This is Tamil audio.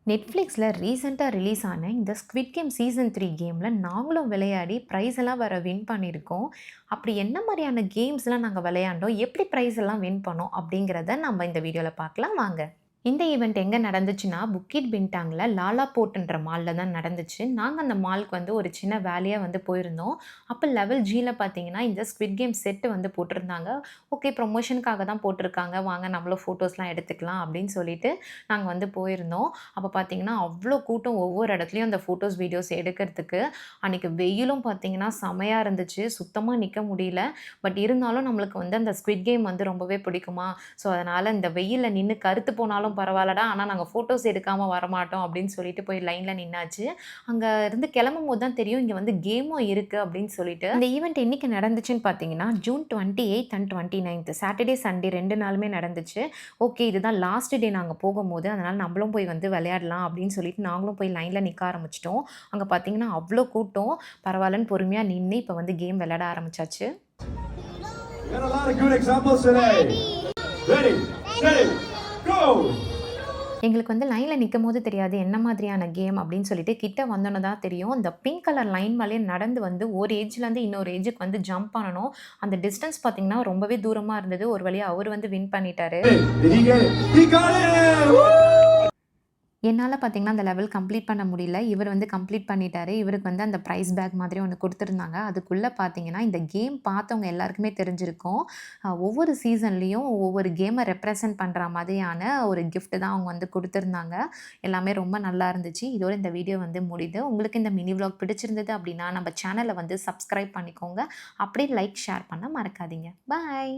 நெட்ஃப்ளிக்ஸில் ரீசெண்டாக ரிலீஸ் ஆன இந்த ஸ்குவிட் கேம் சீசன் 3 கேமில் நாங்களும் விளையாடி ப்ரைஸ் எல்லாம் வேறு வின் பண்ணியிருக்கோம். அப்படி என்ன மாதிரியான கேம்ஸ்லாம் நாங்கள் விளையாண்டோம், எப்படி ப்ரைஸ் எல்லாம் வின் பண்ணோம் அப்படிங்கிறத நம்ம இந்த வீடியோவில் பார்க்கலாம் வாங்க. இந்த ஈவெண்ட் எங்கே நடந்துச்சுன்னா, புக்கிட் பின்டாங்கில் லாலா போர்ட்ன்ற மாலில் தான் நடந்துச்சு. நாங்கள் அந்த மாலுக்கு வந்து ஒரு சின்ன வேலையாக வந்து போயிருந்தோம். அப்போ லெவல் ஜியில் பார்த்தீங்கன்னா, இந்த ஸ்குவிட் கேம் செட்டு வந்து போட்டிருந்தாங்க. ஓகே, ப்ரொமோஷனுக்காக தான் போட்டிருக்காங்க, வாங்க நம்மளும் ஃபோட்டோஸ்லாம் எடுத்துக்கலாம் அப்படின்னு சொல்லிட்டு நாங்கள் வந்து போயிருந்தோம். அப்போ பார்த்தீங்கன்னா, அவ்வளோ கூட்டம் ஒவ்வொரு இடத்துலையும் அந்த ஃபோட்டோஸ், வீடியோஸ் எடுக்கிறதுக்கு. அன்றைக்கி வெயிலும் பார்த்தீங்கன்னா செமையாக இருந்துச்சு, சுத்தமாக நிற்க முடியல. பட் இருந்தாலும் நம்மளுக்கு வந்து அந்த ஸ்குவிட் கேம் வந்து ரொம்பவே பிடிக்குமா, ஸோ அதனால் இந்த வெயிலில் நின்று கருத்து போனாலும் பரவாயில்லடா, ஆனால் நாங்கள் ஃபோட்டோஸ் எடுக்காமல் வரமாட்டோம் அப்படின்னு சொல்லிட்டு போய் லைனில் நின்னாச்சு. அங்கே இருந்து கிளம்பும்போது தான் தெரியும் இங்கே வந்து கேமும் இருக்குது அப்படின்னு சொல்லிட்டு. இந்த ஈவெண்ட் என்றைக்கு நடந்துச்சுன்னு பார்த்தீங்கன்னா, ஜூன் 28 அண்ட் 29 சாட்டர்டே சண்டே 2 நாளுமே நடந்துச்சு. ஓகே, இதுதான் லாஸ்ட் டே நாங்கள் போகும்போது, அதனால் நம்மளும் போய் வந்து விளையாடலாம் அப்படின்னு சொல்லிட்டு நாங்களும் போய் லைனில் நிற்க ஆரம்பிச்சிட்டோம். அங்கே பார்த்தீங்கன்னா அவ்வளோ கூட்டம், பரவாயில்லன்னு பொறுமையாக நின்று இப்போ வந்து கேம் விளையாட ஆரம்பிச்சாச்சு. எங்களுக்கு வந்து லைனில் நிற்கும்போது தெரியாது என்ன மாதிரியான கேம் அப்படின்னு சொல்லிட்டு, கிட்ட வந்தோன்னு தான் தெரியும். இந்த பிங்க் கலர் லைன் மேலேயே நடந்து வந்து ஒரு ஏஜ்லேருந்து இன்னொரு ஏஜுக்கு வந்து ஜம்ப் பண்ணணும். அந்த டிஸ்டன்ஸ் பார்த்தீங்கன்னா ரொம்பவே தூரமாக இருந்தது. ஒரு வழியாக அவர் வந்து வின் பண்ணிட்டாரு. என்னால் பார்த்தீங்கன்னா அந்த லெவல் கம்ப்ளீட் பண்ண முடியல. இவர் வந்து கம்ப்ளீட் பண்ணிட்டாரு. இவருக்கு வந்து அந்த ப்ரைஸ் பேக் மாதிரி ஒன்று கொடுத்துருந்தாங்க. அதுக்குள்ளே பார்த்தீங்கன்னா இந்த கேம் பார்த்தவங்க எல்லாருக்குமே தெரிஞ்சிருக்கும். ஒவ்வொரு சீசன்லேயும் ஒவ்வொரு கேமை ரெப்ரசன்ட் பண்ணுற மாதிரியான ஒரு கிஃப்ட் தான் அவங்க வந்து கொடுத்துருந்தாங்க. எல்லாமே ரொம்ப நல்லா இருந்துச்சு. இதோட இந்த வீடியோ வந்து முடியுது. உங்களுக்கு இந்த மினி விளாக் பிடிச்சிருந்தது அப்படின்னா நம்ம சேனலை வந்து சப்ஸ்கிரைப் பண்ணிக்கோங்க. அப்படியே லைக், ஷேர் பண்ண மறக்காதீங்க. பாய்.